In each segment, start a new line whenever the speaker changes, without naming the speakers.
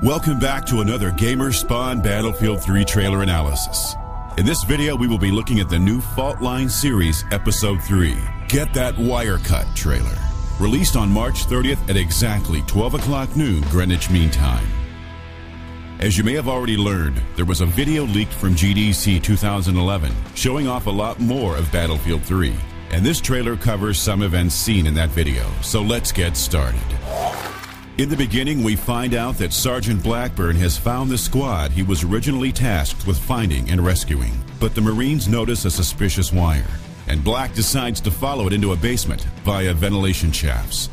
Welcome back to another Gamer Spawn Battlefield 3 trailer analysis. In this video, we will be looking at the new Fault Line Series Episode 3, Get That Wire Cut trailer, released on March 30th at exactly 12 o'clock noon Greenwich Mean Time. As you may have already learned, there was a video leaked from GDC 2011 showing off a lot more of Battlefield 3, and this trailer covers some events seen in that video, so let's get started. In the beginning, we find out that Sergeant Blackburn has found the squad he was originally tasked with finding and rescuing, but the Marines notice a suspicious wire, and Black decides to follow it into a basement via ventilation shafts.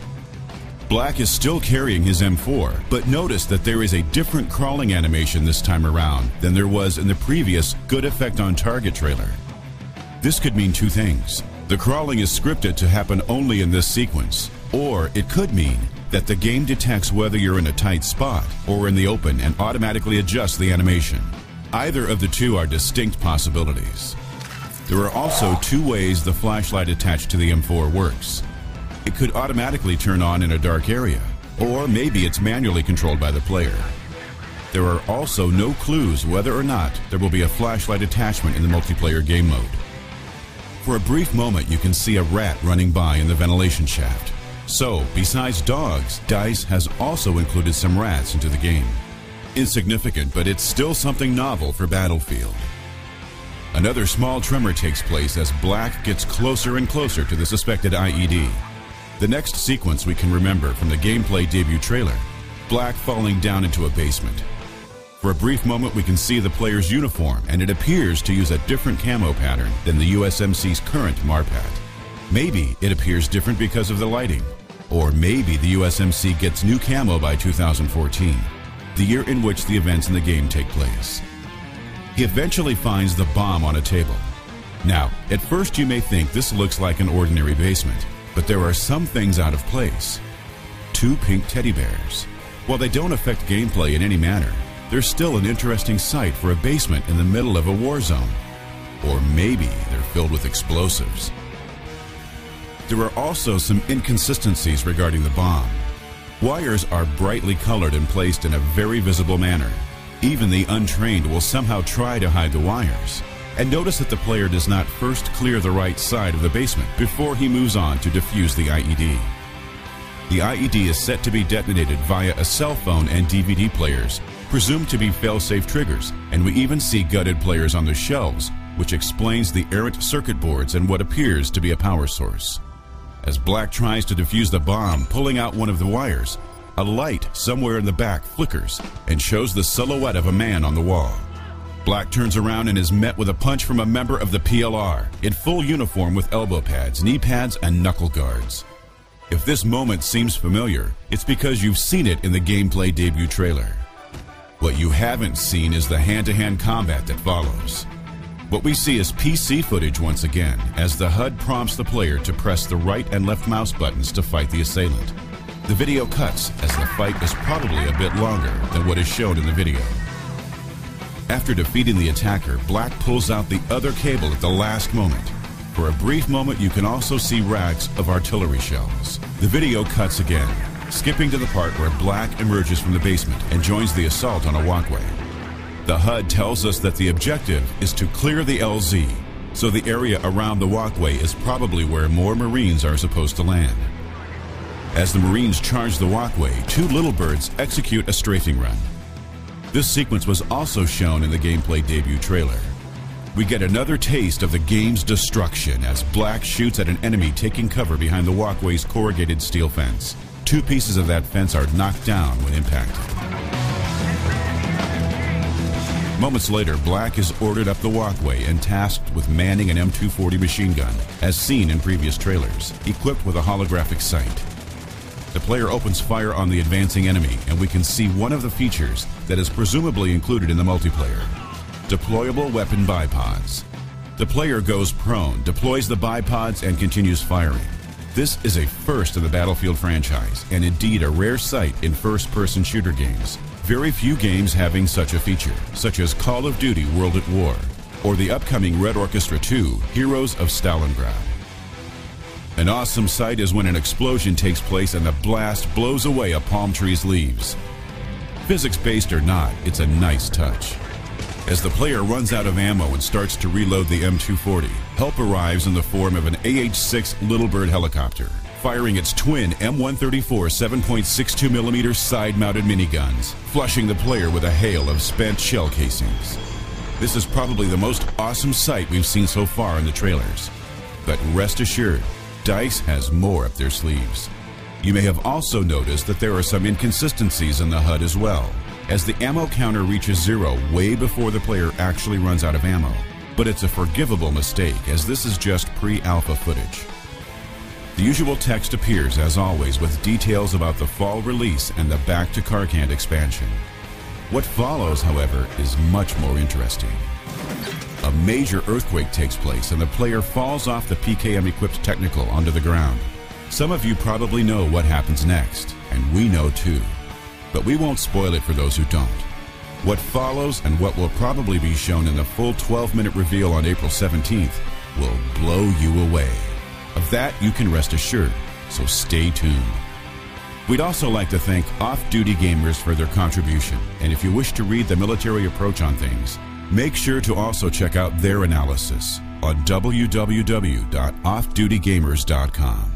Black is still carrying his M4, but notice that there is a different crawling animation this time around than there was in the previous Good Effect on Target trailer. This could mean two things. The crawling is scripted to happen only in this sequence, or it could mean that the game detects whether you're in a tight spot or in the open and automatically adjusts the animation. Either of the two are distinct possibilities. There are also two ways the flashlight attached to the M4 works. It could automatically turn on in a dark area, or maybe it's manually controlled by the player. There are also no clues whether or not there will be a flashlight attachment in the multiplayer game mode. For a brief moment, you can see a rat running by in the ventilation shaft. So, besides dogs, DICE has also included some rats into the game. Insignificant, but it's still something novel for Battlefield. Another small tremor takes place as Black gets closer and closer to the suspected IED. The next sequence we can remember from the gameplay debut trailer, Black falling down into a basement. For a brief moment, we can see the player's uniform, and it appears to use a different camo pattern than the USMC's current MARPAT. Maybe it appears different because of the lighting. Or maybe the USMC gets new camo by 2014, the year in which the events in the game take place. He eventually finds the bomb on a table. Now, at first you may think this looks like an ordinary basement, but there are some things out of place. Two pink teddy bears. While they don't affect gameplay in any manner, they're still an interesting sight for a basement in the middle of a war zone. Or maybe they're filled with explosives. There are also some inconsistencies regarding the bomb. Wires are brightly colored and placed in a very visible manner. Even the untrained will somehow try to hide the wires. And notice that the player does not first clear the right side of the basement before he moves on to defuse the IED. The IED is set to be detonated via a cell phone and DVD players, presumed to be fail-safe triggers, and we even see gutted players on the shelves, which explains the errant circuit boards and what appears to be a power source. As Black tries to defuse the bomb, pulling out one of the wires, a light somewhere in the back flickers and shows the silhouette of a man on the wall. Black turns around and is met with a punch from a member of the PLR, in full uniform with elbow pads, knee pads, and knuckle guards. If this moment seems familiar, it's because you've seen it in the gameplay debut trailer. What you haven't seen is the hand-to-hand combat that follows. What we see is PC footage once again, as the HUD prompts the player to press the right and left mouse buttons to fight the assailant. The video cuts, as the fight is probably a bit longer than what is shown in the video. After defeating the attacker, Black pulls out the other cable at the last moment. For a brief moment, you can also see racks of artillery shells. The video cuts again, skipping to the part where Black emerges from the basement and joins the assault on a walkway. The HUD tells us that the objective is to clear the LZ, so the area around the walkway is probably where more Marines are supposed to land. As the Marines charge the walkway, two little birds execute a strafing run. This sequence was also shown in the gameplay debut trailer. We get another taste of the game's destruction as Black shoots at an enemy taking cover behind the walkway's corrugated steel fence. Two pieces of that fence are knocked down when impacted. Moments later, Black is ordered up the walkway and tasked with manning an M240 machine gun, as seen in previous trailers, equipped with a holographic sight. The player opens fire on the advancing enemy, and we can see one of the features that is presumably included in the multiplayer: deployable weapon bipods. The player goes prone, deploys the bipods, and continues firing. This is a first in the Battlefield franchise, and indeed a rare sight in first-person shooter games. Very few games having such a feature, such as Call of Duty World at War, or the upcoming Red Orchestra 2, Heroes of Stalingrad. An awesome sight is when an explosion takes place and the blast blows away a palm tree's leaves. Physics-based or not, it's a nice touch. As the player runs out of ammo and starts to reload the M240, help arrives in the form of an AH-6 Little Bird helicopter, firing its twin M134 7.62mm side-mounted miniguns, flushing the player with a hail of spent shell casings. This is probably the most awesome sight we've seen so far in the trailers. But rest assured, DICE has more up their sleeves. You may have also noticed that there are some inconsistencies in the HUD as well, as the ammo counter reaches 0 way before the player actually runs out of ammo. But it's a forgivable mistake, as this is just pre-alpha footage. The usual text appears, as always, with details about the fall release and the Back to Karkand expansion. What follows, however, is much more interesting. A major earthquake takes place and the player falls off the PKM-equipped Technical onto the ground. Some of you probably know what happens next, and we know too. But we won't spoil it for those who don't. What follows and what will probably be shown in the full 12-minute reveal on April 17th will blow you away. Of that you can rest assured, so stay tuned. We'd also like to thank Off-Duty Gamers for their contribution, and if you wish to read the military approach on things, make sure to also check out their analysis on www.offdutygamers.com.